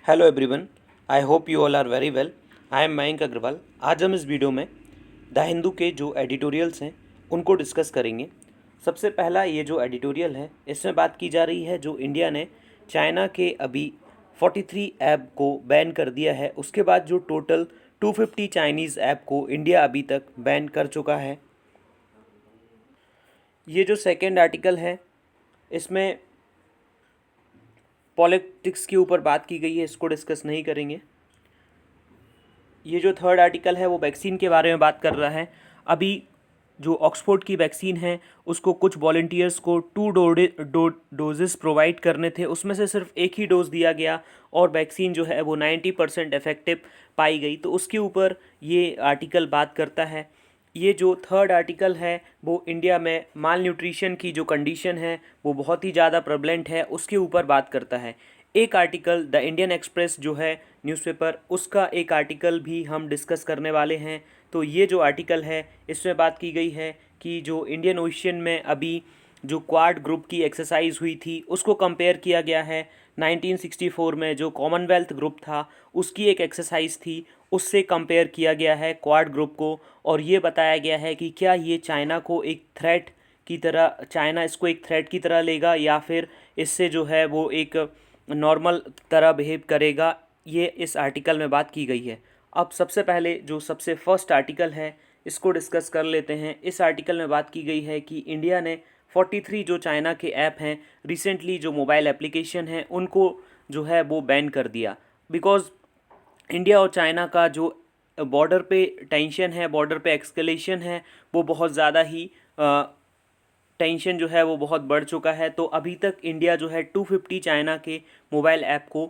Hello everyone, I hope you all are very well. I am Mayank Agrawal. आज हम इस video में द हिंदू के जो एडिटोरियल्स हैं उनको डिस्कस करेंगे। सबसे पहला ये जो एडिटोरियल है इसमें बात की जा रही है जो इंडिया ने चाइना के अभी 43 ऐप को बैन कर दिया है, उसके बाद जो टोटल 250 चाइनीज़ ऐप को इंडिया अभी तक बैन कर चुका है। ये जो सेकेंड आर्टिकल है इसमें पॉलिटिक्स के ऊपर बात की गई है, इसको डिस्कस नहीं करेंगे। ये जो थर्ड आर्टिकल है वो वैक्सीन के बारे में बात कर रहा है। अभी जो ऑक्सफोर्ड की वैक्सीन है उसको कुछ वॉलंटियर्स को 2 डोजेस प्रोवाइड करने थे, उसमें से सिर्फ एक ही डोज दिया गया और वैक्सीन जो है वो 90% इफेक्टिव पाई गई। तो उसके ऊपर ये आर्टिकल बात करता है। ये जो थर्ड आर्टिकल है वो इंडिया में माल न्यूट्रिशन की जो कंडीशन है वो बहुत ही ज़्यादा प्रेवलेंट है, उसके ऊपर बात करता है। एक आर्टिकल द इंडियन एक्सप्रेस जो है न्यूज़पेपर, उसका एक आर्टिकल भी हम डिस्कस करने वाले हैं। तो ये जो आर्टिकल है इसमें बात की गई है कि जो इंडियन ओशियन में अभी जो क्वाड ग्रुप की एक्सरसाइज हुई थी उसको कंपेयर किया गया है 1964 में जो कॉमनवेल्थ ग्रुप था उसकी एक एक्सरसाइज थी, उससे कंपेयर किया गया है क्वाड ग्रुप को। और ये बताया गया है कि क्या ये चाइना को एक थ्रेट की तरह, चाइना इसको एक थ्रेट की तरह लेगा या फिर इससे जो है वो एक नॉर्मल तरह बिहेव करेगा। ये इस आर्टिकल में बात की गई है। अब सबसे पहले जो सबसे फर्स्ट आर्टिकल है इसको डिस्कस कर लेते हैं। इस आर्टिकल में बात की गई है कि इंडिया ने 43 जो चाइना के ऐप हैं, रिसेंटली जो मोबाइल एप्लीकेशन हैं, उनको जो है वो बैन कर दिया। बिकॉज़ इंडिया और चाइना का जो बॉर्डर पे टेंशन है, बॉर्डर पे एक्सकलेशन है, वो बहुत ज़्यादा ही टेंशन जो है वो बहुत बढ़ चुका है। तो अभी तक इंडिया जो है 250 चाइना के मोबाइल ऐप को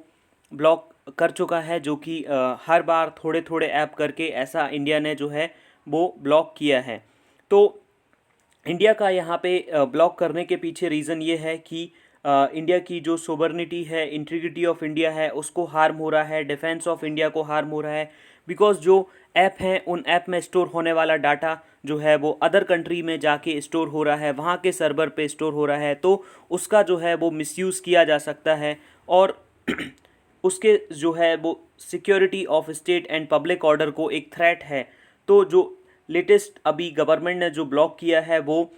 ब्लॉक कर चुका है, जो कि हर बार थोड़े थोड़े ऐप करके ऐसा इंडिया ने जो है वो ब्लॉक किया है। तो इंडिया का यहाँ पे ब्लॉक करने के पीछे रीज़न ये है कि इंडिया की जो सोवर्निटी है, इंटीग्रिटी ऑफ इंडिया है, उसको हार्म हो रहा है, डिफेंस ऑफ इंडिया को हार्म हो रहा है। बिकॉज जो ऐप हैं उन ऐप में स्टोर होने वाला डाटा जो है वो अदर कंट्री में जाके स्टोर हो रहा है, वहाँ के सर्वर पे स्टोर हो रहा है, तो उसका जो है वो मिसयूज़ किया जा सकता है। और उसके जो है वो security of state and public order को एक थ्रेट है। तो जो लेटेस्ट अभी गवर्नमेंट ने जो ब्लॉक किया है वो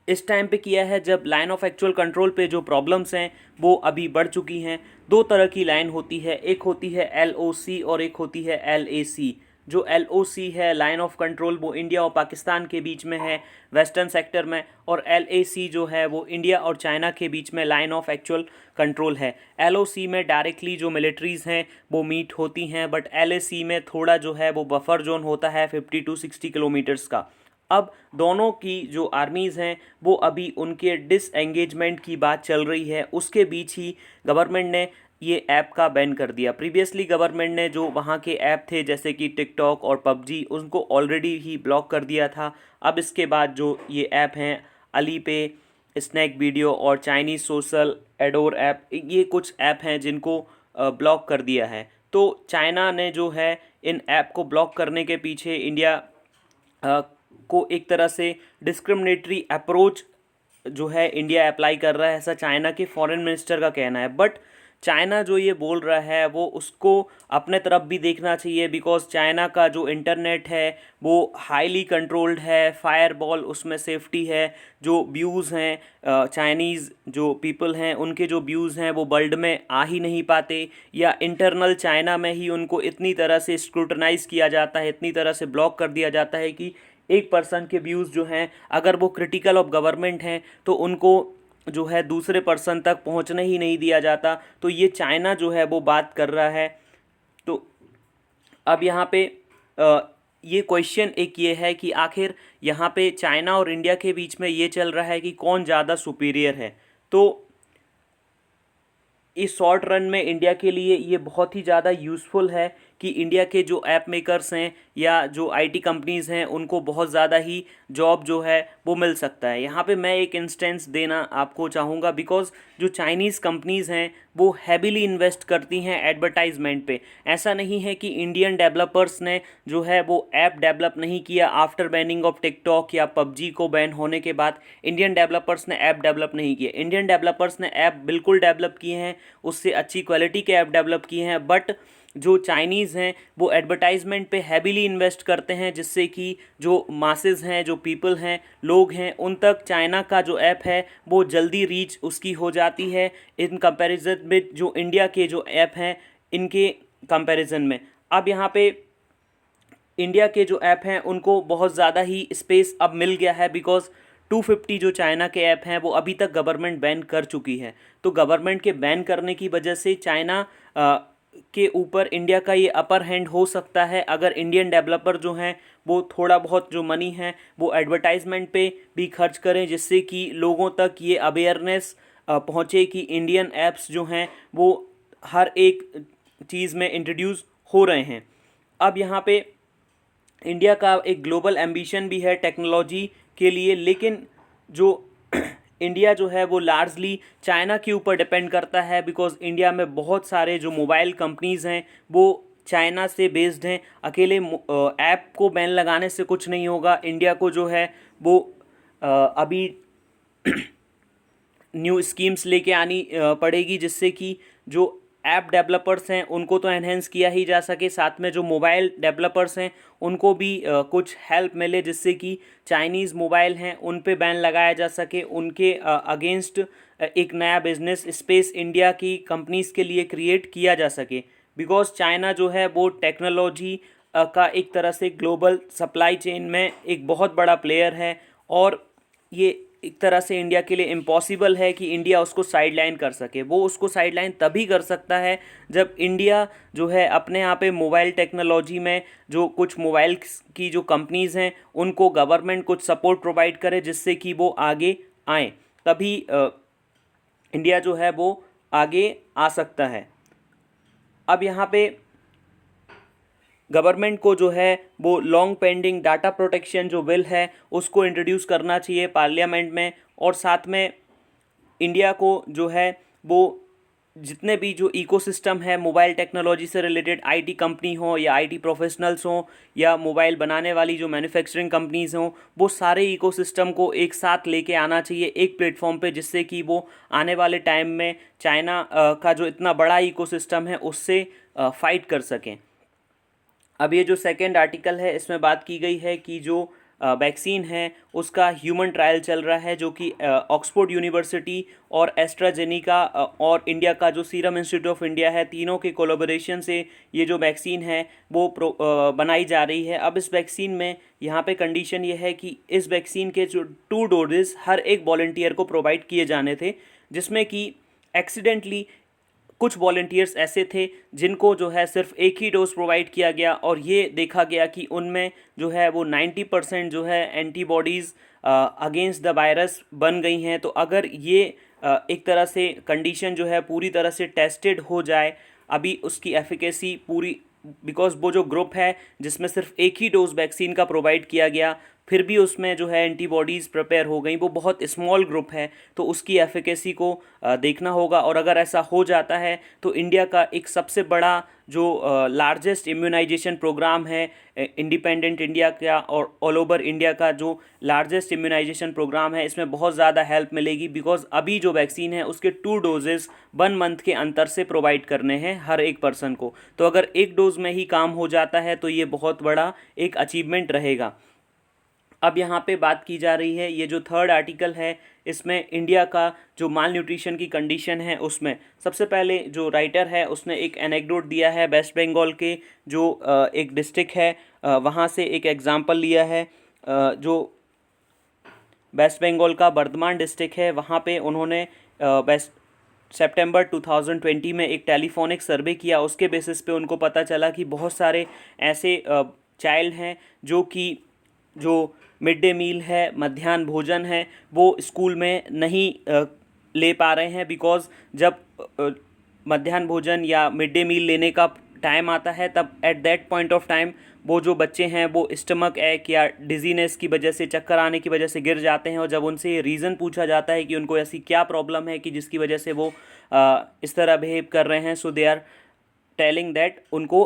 इस टाइम पे किया है जब लाइन ऑफ एक्चुअल कंट्रोल पे जो प्रॉब्लम्स हैं वो अभी बढ़ चुकी हैं। दो तरह की लाइन होती है, एक होती है LOC और एक होती है LAC। जो LOC है लाइन ऑफ कंट्रोल, वो इंडिया और पाकिस्तान के बीच में है वेस्टर्न सेक्टर में, और LAC जो है वो इंडिया और चाइना के बीच में लाइन ऑफ एक्चुअल कंट्रोल है। LOC में डायरेक्टली जो मिलिट्रीज़ हैं वो मीट होती हैं, बट LAC में थोड़ा जो है वो बफर जोन होता है 50 to 60 किलोमीटर्स का। अब दोनों की जो आर्मीज़ हैं वो अभी उनके डिसएंगेजमेंट की बात चल रही है, उसके बीच ही गवर्नमेंट ने ये ऐप का बैन कर दिया। प्रीवियसली गवर्नमेंट ने जो वहाँ के ऐप थे जैसे कि टिकटॉक और पबजी, उनको ऑलरेडी ही ब्लॉक कर दिया था। अब इसके बाद जो ये ऐप हैं अली पे, स्नैक वीडियो और चाइनीज़ सोशल एडोर ऐप, ये कुछ ऐप हैं जिनको ब्लॉक कर दिया है। तो चाइना ने जो है इन ऐप को ब्लॉक करने के पीछे इंडिया को एक तरह से डिस्क्रिमिनेटरी अप्रोच जो है इंडिया अप्लाई कर रहा है, ऐसा चाइना के फॉरेन मिनिस्टर का कहना है। बट चाइना जो ये बोल रहा है वो उसको अपने तरफ भी देखना चाहिए, बिकॉज चाइना का जो इंटरनेट है वो हाईली कंट्रोल्ड है, फायरबॉल उसमें सेफ्टी है। जो व्यूज़ हैं चाइनीज़ जो पीपल हैं उनके जो व्यूज़ हैं वो वर्ल्ड में आ ही नहीं पाते, या इंटरनल चाइना में ही उनको इतनी तरह से स्क्रूटनाइज़ किया जाता है, इतनी तरह से ब्लॉक कर दिया जाता है कि एक पर्सन के व्यूज़ जो हैं अगर वो क्रिटिकल ऑफ गवर्नमेंट हैं तो उनको जो है दूसरे पर्सन तक पहुंचने ही नहीं दिया जाता। तो ये चाइना जो है वो बात कर रहा है। तो अब यहाँ पे ये क्वेश्चन एक ये है कि आखिर यहाँ पे चाइना और इंडिया के बीच में ये चल रहा है कि कौन ज़्यादा सुपीरियर है। तो इस शॉर्ट रन में इंडिया के लिए ये बहुत ही ज़्यादा यूज़फुल है कि इंडिया के जो ऐप मेकर्स हैं या जो आईटी कंपनीज़ हैं उनको बहुत ज़्यादा ही जॉब जो है वो मिल सकता है। यहाँ पे मैं एक इंस्टेंस देना आपको चाहूँगा, बिकॉज़ जो चाइनीज़ कंपनीज़ हैं वो हैवीली इन्वेस्ट करती हैं एडवर्टाइजमेंट पे। ऐसा नहीं है कि इंडियन डेवलपर्स ने जो है वो ऐप डेवलप नहीं किया आफ्टर बैनिंग ऑफ टिकटॉक या पबजी को बैन होने के बाद इंडियन डेवलपर्स ने ऐप डेवलप नहीं किए। इंडियन डेवलपर्स ने ऐप बिल्कुल डेवलप किए हैं, उससे अच्छी क्वालिटी के ऐप डेवलप किए हैं, बट जो चाइनीज़ हैं वो एडवर्टाइजमेंट पे हैवीली इन्वेस्ट करते हैं, जिससे कि जो मासेस हैं, जो पीपल हैं, लोग हैं, उन तक चाइना का जो ऐप है वो जल्दी रीच उसकी हो जाती है इन कंपैरिजन में जो इंडिया के जो ऐप हैं इनके कंपैरिजन में। अब यहाँ पे इंडिया के जो ऐप हैं उनको बहुत ज़्यादा ही स्पेस अब मिल गया है, बिकॉज 250 जो चाइना के ऐप हैं वो अभी तक गवर्नमेंट बैन कर चुकी है। तो गवर्नमेंट के बैन करने की वजह से चाइना के ऊपर इंडिया का ये अपर हैंड हो सकता है, अगर इंडियन डेवलपर जो हैं वो थोड़ा बहुत जो मनी है वो एडवर्टाइजमेंट पे भी खर्च करें, जिससे कि लोगों तक ये अवेयरनेस पहुँचे कि इंडियन ऐप्स जो हैं वो हर एक चीज़ में इंट्रोड्यूस हो रहे हैं। अब यहाँ पे इंडिया का एक ग्लोबल एम्बिशन भी है टेक्नोलॉजी के लिए, लेकिन जो इंडिया जो है वो लार्जली चाइना के ऊपर डिपेंड करता है, बिकॉज इंडिया में बहुत सारे जो मोबाइल कंपनीज़ हैं वो चाइना से बेस्ड हैं। अकेले ऐप को बैन लगाने से कुछ नहीं होगा, इंडिया को जो है वो अभी न्यू स्कीम्स लेके आनी पड़ेगी, जिससे कि जो ऐप डेवलपर्स हैं उनको तो एनहेंस किया ही जा सके, साथ में जो मोबाइल डेवलपर्स हैं उनको भी कुछ हेल्प मिले, जिससे कि चाइनीज़ मोबाइल हैं उन पे बैन लगाया जा सके, उनके अगेंस्ट एक नया बिजनेस स्पेस इंडिया की कंपनीज़ के लिए क्रिएट किया जा सके। बिकॉज चाइना जो है वो टेक्नोलॉजी का एक तरह से ग्लोबल सप्लाई चेन में एक बहुत बड़ा प्लेयर है, और ये एक तरह से इंडिया के लिए इम्पॉसिबल है कि इंडिया उसको साइडलाइन कर सके। वो उसको साइडलाइन तभी कर सकता है जब इंडिया जो है अपने यहाँ पे मोबाइल टेक्नोलॉजी में जो कुछ मोबाइल की जो कंपनीज़ हैं उनको गवर्नमेंट कुछ सपोर्ट प्रोवाइड करे, जिससे कि वो आगे आएँ, तभी इंडिया जो है वो आगे आ सकता है। अब यहाँ पे गवर्नमेंट को जो है वो लॉन्ग पेंडिंग डाटा प्रोटेक्शन जो बिल है उसको इंट्रोड्यूस करना चाहिए पार्लियामेंट में, और साथ में इंडिया को जो है वो जितने भी जो इकोसिस्टम है मोबाइल टेक्नोलॉजी से रिलेटेड, आईटी कंपनी हो या आईटी प्रोफेशनल्स हों या मोबाइल बनाने वाली जो मैन्युफैक्चरिंग कंपनीज़ हों, वो सारे इकोसिस्टम को एक साथ लेके आना चाहिए एक प्लेटफॉर्म पे, जिससे कि वो आने वाले टाइम में चाइना का जो इतना बड़ा इकोसिस्टम है उससे फाइट कर सकें। अब ये जो सेकेंड आर्टिकल है इसमें बात की गई है कि जो वैक्सीन है उसका ह्यूमन ट्रायल चल रहा है, जो कि ऑक्सफोर्ड यूनिवर्सिटी और एस्ट्राजेनिका और इंडिया का जो सीरम इंस्टीट्यूट ऑफ इंडिया है, तीनों के कोलैबोरेशन से ये जो वैक्सीन है वो बनाई जा रही है। अब इस वैक्सीन में यहाँ पे कंडीशन ये है कि इस वैक्सीन के जो 2 डोजेस हर एक वॉलंटियर को प्रोवाइड किए जाने थे, जिसमें कि एक्सीडेंटली कुछ वॉलंटियर्स ऐसे थे जिनको जो है सिर्फ एक ही डोज प्रोवाइड किया गया, और ये देखा गया कि उनमें जो है वो 90% जो है एंटीबॉडीज़ अगेंस्ट द वायरस बन गई हैं। तो अगर ये एक तरह से कंडीशन जो है पूरी तरह से टेस्टेड हो जाए, अभी उसकी एफिकेसी पूरी, बिकॉज वो जो ग्रुप है जिसमें सिर्फ एक ही डोज वैक्सीन का प्रोवाइड किया गया फिर भी उसमें जो है एंटीबॉडीज़ प्रिपेयर हो गई, वो बहुत स्मॉल ग्रुप है, तो उसकी एफिकेसी को देखना होगा। और अगर ऐसा हो जाता है तो इंडिया का एक सबसे बड़ा जो लार्जेस्ट इम्यूनाइजेशन प्रोग्राम है इंडिपेंडेंट इंडिया का और ऑल ओवर इंडिया का जो लार्जेस्ट इम्यूनाइजेशन प्रोग्राम है, इसमें बहुत ज़्यादा हेल्प मिलेगी, बिकॉज अभी जो वैक्सीन है उसके 2 डोजेज़ 1 मंथ के अंतर से प्रोवाइड करने हैं हर एक पर्सन को। तो अगर एक डोज में ही काम हो जाता है तो ये बहुत बड़ा एक अचीवमेंट रहेगा। अब यहाँ पे बात की जा रही है, ये जो थर्ड आर्टिकल है इसमें इंडिया का जो माल न्यूट्रिशन की कंडीशन है उसमें सबसे पहले जो राइटर है उसने एक एनेक्डोट दिया है वेस्ट बंगाल के जो एक डिस्ट्रिक्ट है वहाँ से एक एग्जांपल लिया है। जो वेस्ट बंगाल का बर्धमान डिस्ट्रिक्ट है वहाँ पे उन्होंने सितंबर 2020 में एक टेलीफोनिक सर्वे किया, उसके बेसिस पे उनको पता चला कि बहुत सारे ऐसे चाइल्ड हैं जो कि जो मिड डे मील है, मध्याह्न भोजन है, वो स्कूल में नहीं ले पा रहे हैं, बिकॉज़ जब मध्याह्न भोजन या मिड डे मील लेने का टाइम आता है तब at that point of time वो जो बच्चे हैं वो स्टमक एक या डिजीनेस की वजह से, चक्कर आने की वजह से गिर जाते हैं। और जब उनसे ये रीज़न पूछा जाता है कि उनको ऐसी क्या प्रॉब्लम है कि जिसकी वजह से वो इस तरह बिहेव कर रहे हैं, सो दे आर टेलिंग दैट उनको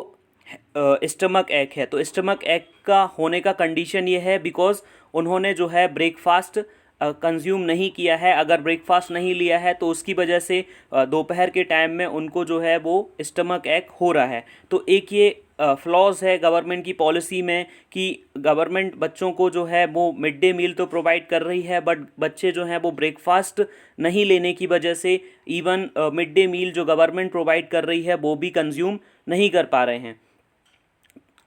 स्टमक एक है। तो स्टमक एक का होने का कंडीशन ये है बिकॉज उन्होंने जो है ब्रेकफास्ट कंज्यूम नहीं किया है। अगर ब्रेकफास्ट नहीं लिया है तो उसकी वजह से दोपहर के टाइम में उनको जो है वो स्टमक एक हो रहा है। तो एक ये फ्लॉज है गवर्नमेंट की पॉलिसी में कि गवर्नमेंट बच्चों को जो है वो मिड डे मील तो प्रोवाइड कर रही है, बट बच्चे जो हैं वो ब्रेकफास्ट नहीं लेने की वजह से इवन मिड डे मील जो गवर्नमेंट प्रोवाइड कर रही है वो भी कंज्यूम नहीं कर पा रहे हैं।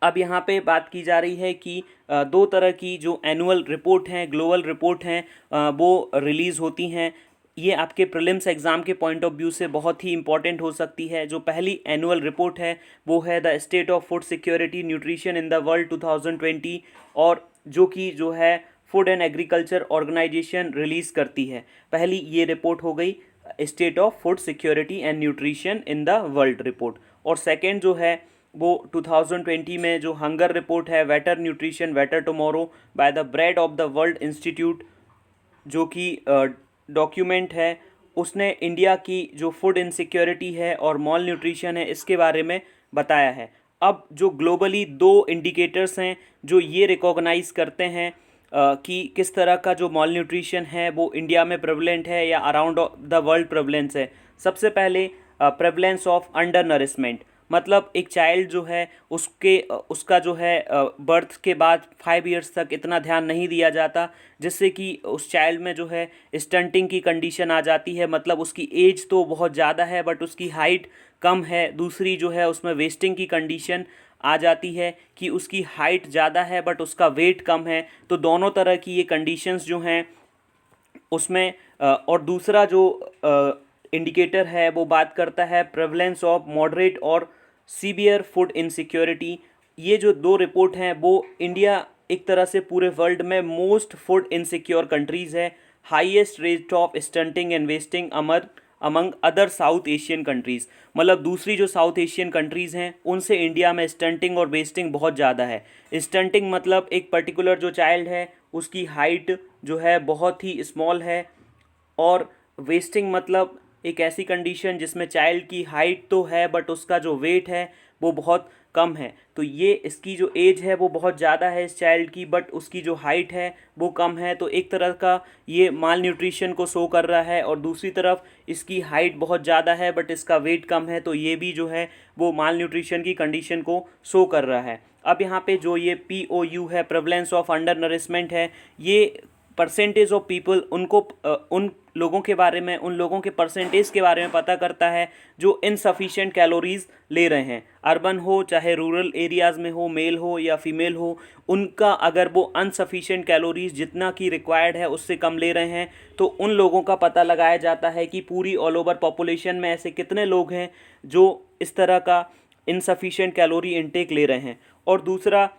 अब यहाँ पे बात की जा रही है कि दो तरह की जो एनुअल रिपोर्ट हैं, ग्लोबल रिपोर्ट हैं, वो रिलीज़ होती हैं। ये आपके प्रीलिम्स एग्ज़ाम के पॉइंट ऑफ व्यू से बहुत ही इंपॉर्टेंट हो सकती है। जो पहली एनुअल रिपोर्ट है वो है the state of food security nutrition in the world 2020, और जो है food and agriculture organization release करती है। पहली ये रिपोर्ट हो गई state of food security and nutrition in the world report. और सेकेंड जो है वो 2020 में जो हंगर रिपोर्ट है, better nutrition better tomorrow by the bread of the world institute, जो कि डॉक्यूमेंट है, उसने इंडिया की जो फूड इनसिक्योरिटी है और मॉल न्यूट्रिशन है इसके बारे में बताया है। अब जो ग्लोबली दो इंडिकेटर्स हैं जो ये रिकॉग्नाइज करते हैं कि किस तरह का जो मॉल न्यूट्रिशन है वो इंडिया में प्रेवलेंट है या अराउंड द वर्ल्ड प्रेवलेंस है। सबसे पहले प्रेवलेंस ऑफ अंडर नरिशमेंट, मतलब एक चाइल्ड जो है उसका जो है बर्थ के बाद 5 इयर्स तक इतना ध्यान नहीं दिया जाता, जिससे कि उस चाइल्ड में जो है स्टंटिंग की कंडीशन आ जाती है। मतलब उसकी एज तो बहुत ज़्यादा है बट उसकी हाइट कम है। दूसरी जो है उसमें वेस्टिंग की कंडीशन आ जाती है कि उसकी हाइट ज़्यादा है बट उसका वेट कम है। तो दोनों तरह की ये कंडीशंस जो हैं उसमें और दूसरा जो इंडिकेटर है वो बात करता है प्रेवलेंस ऑफ मॉडरेट और सीवियर फूड इनसिक्योरिटी। ये जो दो रिपोर्ट हैं वो इंडिया एक तरह से पूरे वर्ल्ड में मोस्ट फूड इनसिक्योर कंट्रीज़ है, highest rate of stunting and wasting among other south Asian countries. मतलब दूसरी जो साउथ एशियन कंट्रीज़ हैं उनसे इंडिया में स्टंटिंग और वेस्टिंग बहुत ज़्यादा है। स्टंटिंग मतलब एक पर्टिकुलर जो चाइल्ड है उसकी हाइट जो है बहुत ही स्मॉल है, और वेस्टिंग मतलब एक ऐसी कंडीशन जिसमें चाइल्ड की हाइट तो है बट उसका जो वेट है वो बहुत कम है। तो ये इसकी जो एज है वो बहुत ज़्यादा है इस चाइल्ड की, बट उसकी जो हाइट है वो कम है। तो एक तरह का ये माल न्यूट्रिशन को शो कर रहा है, और दूसरी तरफ इसकी हाइट बहुत ज़्यादा है बट इसका वेट कम है, तो ये भी जो है वो माल न्यूट्रिशन की कंडीशन को शो कर रहा है। अब यहाँ पे जो ये POU है, प्रेवलेंस ऑफ अंडर नरिशमेंट है, ये परसेंटेज ऑफ पीपल उनको उन लोगों के बारे में, उन लोगों के परसेंटेज के बारे में पता करता है जो इनसफिशिएंट कैलोरीज ले रहे हैं। अर्बन हो चाहे रूरल एरियाज़ में हो, मेल हो या फीमेल हो, उनका अगर वो अनसफिशिएंट कैलोरीज जितना की रिक्वायर्ड है उससे कम ले रहे हैं तो उन लोगों का पता लगाया जाता है कि पूरी ऑल ओवर पॉपुलेशन में ऐसे कितने लोग हैं जो इस तरह का इनसफिशिएंट कैलोरी इनटेक ले रहे हैं। और दूसरा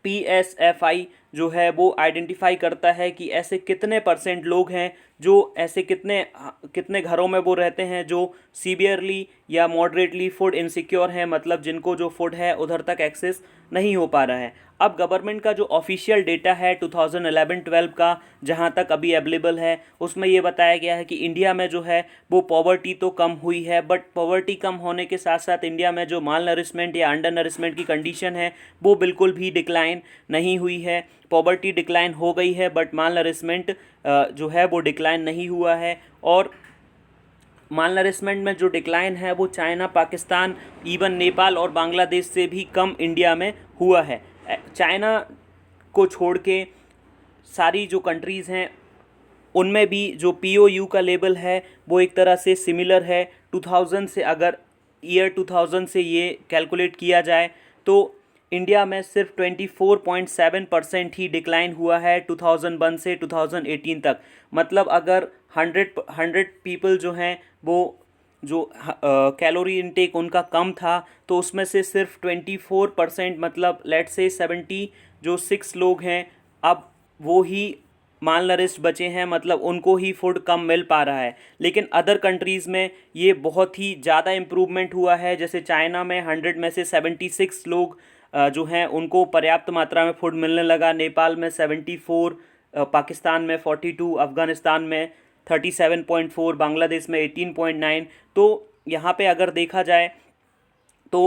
PSFI जो है वो आइडेंटिफाई करता है कि ऐसे कितने परसेंट लोग हैं जो ऐसे कितने घरों में वो रहते हैं जो सीवियरली या मॉडरेटली फूड इनसिक्योर हैं, मतलब जिनको जो फूड है उधर तक एक्सेस नहीं हो पा रहा है। अब गवर्नमेंट का जो ऑफिशियल डेटा है 2011-12 का, जहां तक अभी अवेलेबल है, उसमें ये बताया गया है कि इंडिया में जो है वो पॉवर्टी तो कम हुई है, बट पॉवर्टी कम होने के साथ साथ इंडिया में जो माल नरिशमेंट या अंडर नरिशमेंट की कंडीशन है वो बिल्कुल भी डिक्लाइन नहीं हुई है। पॉवर्टी डिक्लाइन हो गई है बट माल नरिशमेंट जो है वो डिक्लाइन नहीं हुआ है। और माल नरिशमेंट में जो डिक्लाइन है वो चाइना, पाकिस्तान, इवन नेपाल और बांग्लादेश से भी कम इंडिया में हुआ है। चाइना को छोड़ के सारी जो कंट्रीज़ हैं उनमें भी जो POU का लेवल है वो एक तरह से सिमिलर है। 2000 से, अगर ईयर 2000 से ये कैलकुलेट किया जाए तो इंडिया में सिर्फ 24.7% ही डिक्लाइन हुआ है 2001 से 2018 तक। मतलब अगर 100 पीपल जो हैं वो जो कैलोरी इनटेक उनका कम था तो उसमें से सिर्फ 24%, मतलब लेट से 76 लोग हैं, अब वो ही माल नरिश्ड बचे हैं, मतलब उनको ही फूड कम मिल पा रहा है। लेकिन अदर कंट्रीज़ में ये बहुत ही ज़्यादा इम्प्रूवमेंट हुआ है। जैसे चाइना में 100 में से 76 लोग जो हैं उनको पर्याप्त मात्रा में फूड मिलने लगा, नेपाल में 74, पाकिस्तान में 42, अफ़गानिस्तान में 37.4, बांग्लादेश में 18.9। तो यहाँ पे अगर देखा जाए तो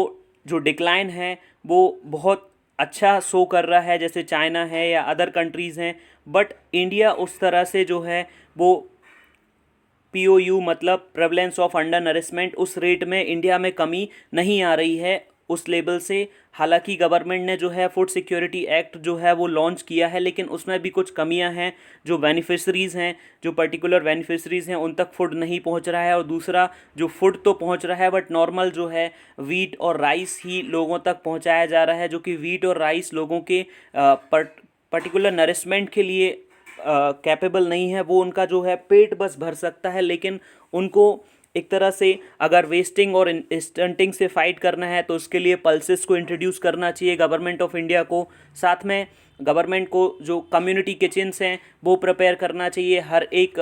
जो डिक्लाइन है वो बहुत अच्छा शो कर रहा है, जैसे चाइना है या अदर कंट्रीज़ हैं। बट इंडिया उस तरह से जो है वो POU मतलब प्रेवलेंस ऑफ अंडर नरिशमेंट, उस रेट में इंडिया में कमी नहीं आ रही है उस लेवल से। हालांकि गवर्नमेंट ने जो है फूड सिक्योरिटी एक्ट जो है वो लॉन्च किया है, लेकिन उसमें भी कुछ कमियां हैं। जो बेनिफिशरीज़ हैं, जो पर्टिकुलर बेनिफिशरीज़ हैं, उन तक फूड नहीं पहुंच रहा है। और दूसरा, जो फूड तो पहुंच रहा है बट नॉर्मल जो है वीट और राइस ही लोगों तक पहुंचाया जा रहा है, जो कि वीट और राइस लोगों के पर्टिकुलर नरिशमेंट के लिए कैपेबल नहीं है। वो उनका जो है पेट बस भर सकता है, लेकिन उनको एक तरह से अगर वेस्टिंग और स्टंटिंग से फाइट करना है तो उसके लिए पल्सेस को इंट्रोड्यूस करना चाहिए गवर्नमेंट ऑफ इंडिया को। साथ में गवर्नमेंट को जो कम्युनिटी किचन्स हैं वो प्रिपेयर करना चाहिए हर एक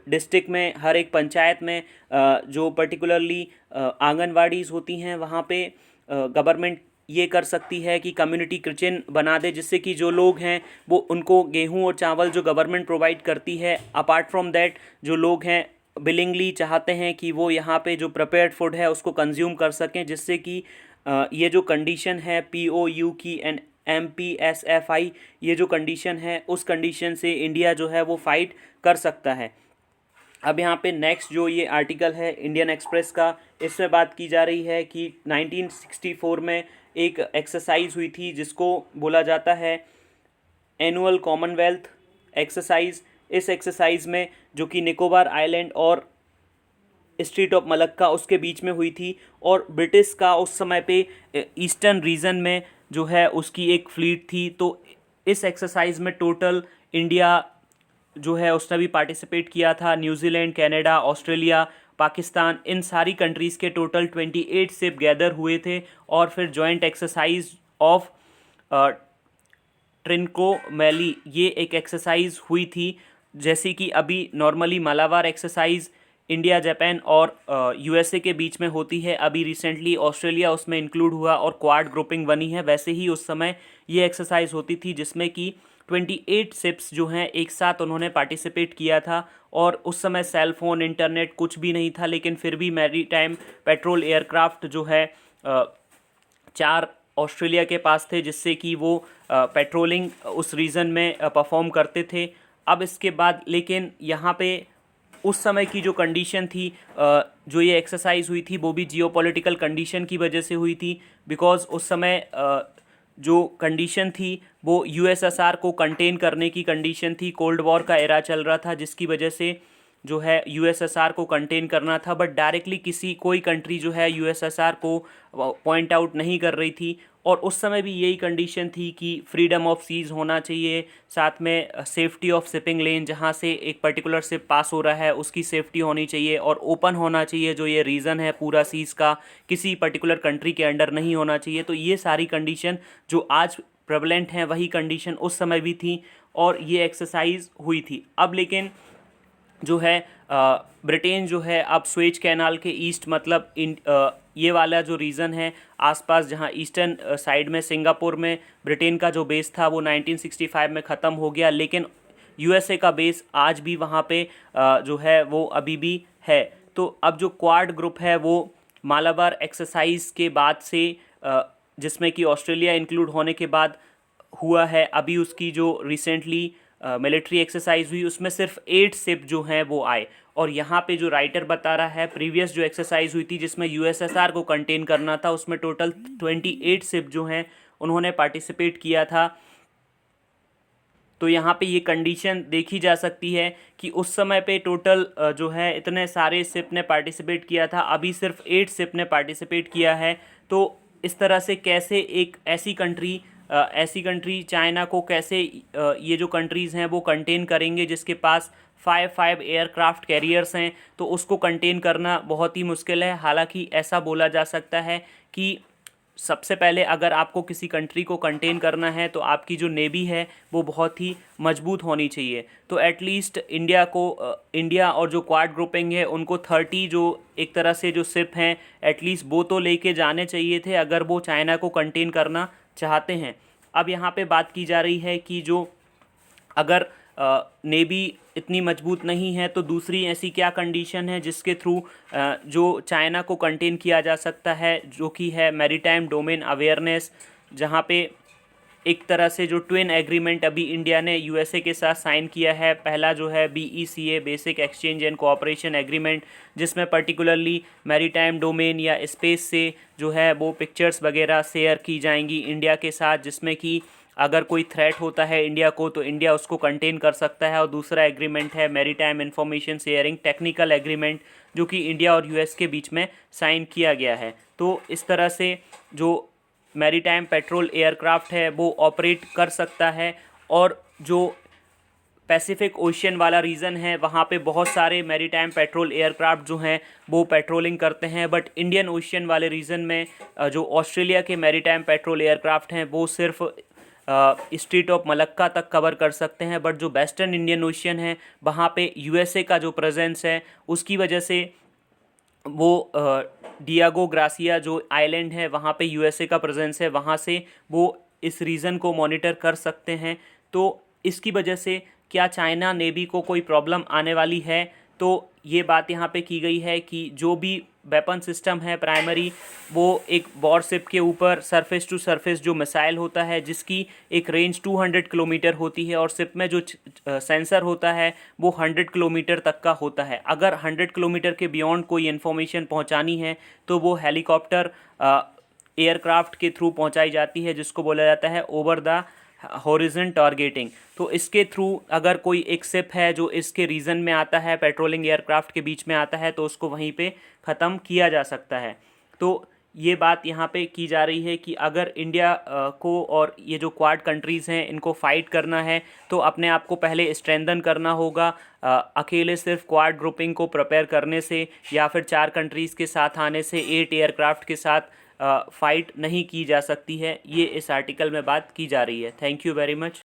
डिस्ट्रिक्ट में, हर एक पंचायत में। जो पर्टिकुलरली आंगनवाड़ीज़ होती हैं वहाँ पे गवर्नमेंट ये कर सकती है कि कम्युनिटी किचन बना दे, जिससे कि जो लोग हैं वो उनको गेहूं और चावल जो गवर्नमेंट प्रोवाइड करती है, अपार्ट फ्रॉम दैट जो लोग हैं बिलिंगली चाहते हैं कि वो यहाँ पे जो प्रिपेयर्ड फूड है उसको कंज्यूम कर सकें, जिससे कि ये जो कंडीशन है POU की एंड MPSFI, ये जो कंडीशन है उस कंडीशन से इंडिया जो है वो फाइट कर सकता है। अब यहाँ पे नेक्स्ट जो ये आर्टिकल है इंडियन एक्सप्रेस का, इसमें बात की जा रही है कि 1964 में एक एक्सरसाइज हुई थी जिसको बोला जाता है एनुअल कॉमनवेल्थ एक्सरसाइज। इस एक्सरसाइज में जो कि निकोबार आइलैंड और स्ट्रीट ऑफ मलक्का उसके बीच में हुई थी, और ब्रिटिश का उस समय पे ईस्टर्न रीजन में जो है उसकी एक फ्लीट थी। तो इस एक्सरसाइज में टोटल इंडिया जो है उसने भी पार्टिसिपेट किया था। न्यूजीलैंड, कनाडा, ऑस्ट्रेलिया, पाकिस्तान, इन सारी कंट्रीज़ के टोटल 28 शिप गैदर हुए थे, और फिर जॉइंट एक्सरसाइज ऑफ ट्रिनकोमैली ये एक एक्सरसाइज हुई थी। जैसे कि अभी normally Malabar exercise India, Japan और USA के बीच में होती है, अभी रिसेंटली ऑस्ट्रेलिया उसमें इंक्लूड हुआ और क्वाड ग्रुपिंग बनी है, वैसे ही उस समय ये एक्सरसाइज होती थी जिसमें कि 28 शिप्स जो हैं एक साथ उन्होंने पार्टिसिपेट किया था। और उस समय सेल फोन, इंटरनेट कुछ भी नहीं था, लेकिन फिर भी मैरी टाइम पेट्रोल एयरक्राफ्ट जो है 4 ऑस्ट्रेलिया के पास थे, जिससे कि वो पेट्रोलिंग उस रीजन में परफॉर्म करते थे। अब इसके बाद लेकिन यहाँ पे उस समय की जो कंडीशन थी, जो ये एक्सरसाइज हुई थी वो भी जियोपॉलिटिकल कंडीशन की वजह से हुई थी। बिकॉज उस समय जो कंडीशन थी वो USSR को कंटेन करने की कंडीशन थी। कोल्ड वॉर का एरा चल रहा था, जिसकी वजह से जो है USSR को कंटेन करना था, बट डायरेक्टली कोई कंट्री जो है USSR को पॉइंट आउट नहीं कर रही थी। और उस समय भी यही कंडीशन थी कि फ्रीडम ऑफ सीज होना चाहिए, साथ में सेफ्टी ऑफ शिपिंग लेन, जहाँ से एक पर्टिकुलर शिप पास हो रहा है उसकी सेफ्टी होनी चाहिए, और ओपन होना चाहिए जो ये रीज़न है पूरा सीज का, किसी पर्टिकुलर कंट्री के अंडर नहीं होना चाहिए। तो ये सारी कंडीशन जो आज प्रेवलेंट हैं वही कंडीशन उस समय भी थी, और ये एक्सरसाइज हुई थी। अब लेकिन जो है ब्रिटेन जो है अब स्वेज कैनाल के ईस्ट, मतलब ये वाला जो रीज़न है आसपास, जहाँ ईस्टर्न साइड में सिंगापुर में ब्रिटेन का जो बेस था वो 1965 में ख़त्म हो गया, लेकिन USA का बेस आज भी वहाँ पे जो है वो अभी भी है। तो अब जो क्वाड ग्रुप है वो मालाबार एक्सरसाइज के बाद से, जिसमें कि ऑस्ट्रेलिया इंक्लूड होने के बाद हुआ है, अभी उसकी जो रिसेंटली मिलिट्री एक्सरसाइज हुई उसमें सिर्फ 8 शिप जो हैं वो आए। और यहाँ पे जो राइटर बता रहा है प्रीवियस जो एक्सरसाइज हुई थी जिसमें USSR को कंटेन करना था, उसमें टोटल 28 शिप जो हैं उन्होंने पार्टिसिपेट किया था। तो यहाँ पे ये कंडीशन देखी जा सकती है कि उस समय पे टोटल जो है इतने सारे शिप ने पार्टिसिपेट किया था, अभी सिर्फ 8 शिप ने पार्टिसिपेट किया है। तो इस तरह से कैसे एक ऐसी कंट्री चाइना को कैसे ये जो कंट्रीज़ हैं वो कंटेन करेंगे, जिसके पास 5 एयरक्राफ्ट कैरियर्स हैं, तो उसको कंटेन करना बहुत ही मुश्किल है। हालांकि ऐसा बोला जा सकता है कि सबसे पहले अगर आपको किसी कंट्री को कंटेन करना है तो आपकी जो नेवी है वो बहुत ही मजबूत होनी चाहिए। तो एटलीस्ट इंडिया और जो क्वाड ग्रुपिंग है उनको 30 जो एक तरह से जो शिप हैं एटलीस्ट वो तो लेके जाने चाहिए थे अगर वो चाइना को कंटेन करना चाहते हैं। अब यहाँ पे बात की जा रही है कि जो अगर नेवी इतनी मजबूत नहीं है तो दूसरी ऐसी क्या कंडीशन है जिसके थ्रू जो चाइना को कंटेन किया जा सकता है, जो कि है मैरीटाइम डोमेन अवेयरनेस, जहाँ पे एक तरह से जो ट्विन एग्रीमेंट अभी इंडिया ने यूएसए के साथ साइन किया है। पहला जो है BECA basic exchange and cooperation agreement, जिसमें पर्टिकुलरली मैरीटाइम डोमेन या स्पेस से जो है वो पिक्चर्स वगैरह शेयर की जाएंगी इंडिया के साथ, जिसमें कि अगर कोई थ्रेट होता है इंडिया को तो इंडिया उसको कंटेन कर सकता है। और दूसरा एग्रीमेंट है maritime information sharing technical agreement, जो कि इंडिया और यूएस के बीच में साइन किया गया है। तो इस तरह से जो मैरीटाइम पेट्रोल एयरक्राफ्ट है वो ऑपरेट कर सकता है। और जो पैसिफिक ओशियन वाला रीजन है वहाँ पे बहुत सारे मैरीटाइम पेट्रोल एयरक्राफ्ट जो हैं वो पेट्रोलिंग करते हैं, बट इंडियन ओशियन वाले रीजन में जो ऑस्ट्रेलिया के मैरीटाइम पेट्रोल एयरक्राफ्ट हैं वो सिर्फ स्ट्रेट ऑफ मलक्का तक कवर कर सकते हैं। बट जो वेस्टर्न इंडियन ओशियन है वहाँ पे यूएसए का जो प्रेजेंस है उसकी वजह से वो डियागो ग्रासिया जो आइलैंड है वहाँ पे यूएसए का प्रेजेंस है, वहाँ से वो इस रीजन को मॉनिटर कर सकते हैं। तो इसकी वजह से क्या चाइना नेवी को कोई प्रॉब्लम आने वाली है? तो ये बात यहाँ पे की गई है कि जो भी वेपन सिस्टम है प्राइमरी, वो एक वॉरशिप के ऊपर सरफेस टू सरफेस जो मिसाइल होता है जिसकी एक रेंज 200 किलोमीटर होती है, और शिप में जो सेंसर होता है वो 100 किलोमीटर तक का होता है। अगर 100 किलोमीटर के बियॉन्ड कोई इन्फॉर्मेशन पहुँचानी है तो वो हेलीकॉप्टर एयरक्राफ्ट के थ्रू पहुँचाई जाती है, जिसको बोला जाता है ओवर द हॉरिजन टारगेटिंग। तो इसके थ्रू अगर कोई एक शिप है जो इसके रीजन में आता है, पेट्रोलिंग एयरक्राफ्ट के बीच में आता है, तो उसको वहीं पे ख़त्म किया जा सकता है। तो ये बात यहाँ पे की जा रही है कि अगर इंडिया को और ये जो क्वाड कंट्रीज़ हैं इनको फाइट करना है तो अपने आप को पहले स्ट्रेंथन करना होगा। अकेले सिर्फ क्वाड ग्रुपिंग को प्रिपेयर करने से या फिर 4 कंट्रीज़ के साथ आने से 8 एयरक्राफ्ट के साथ फाइट नहीं की जा सकती है। ये इस आर्टिकल में बात की जा रही है। Thank you very much.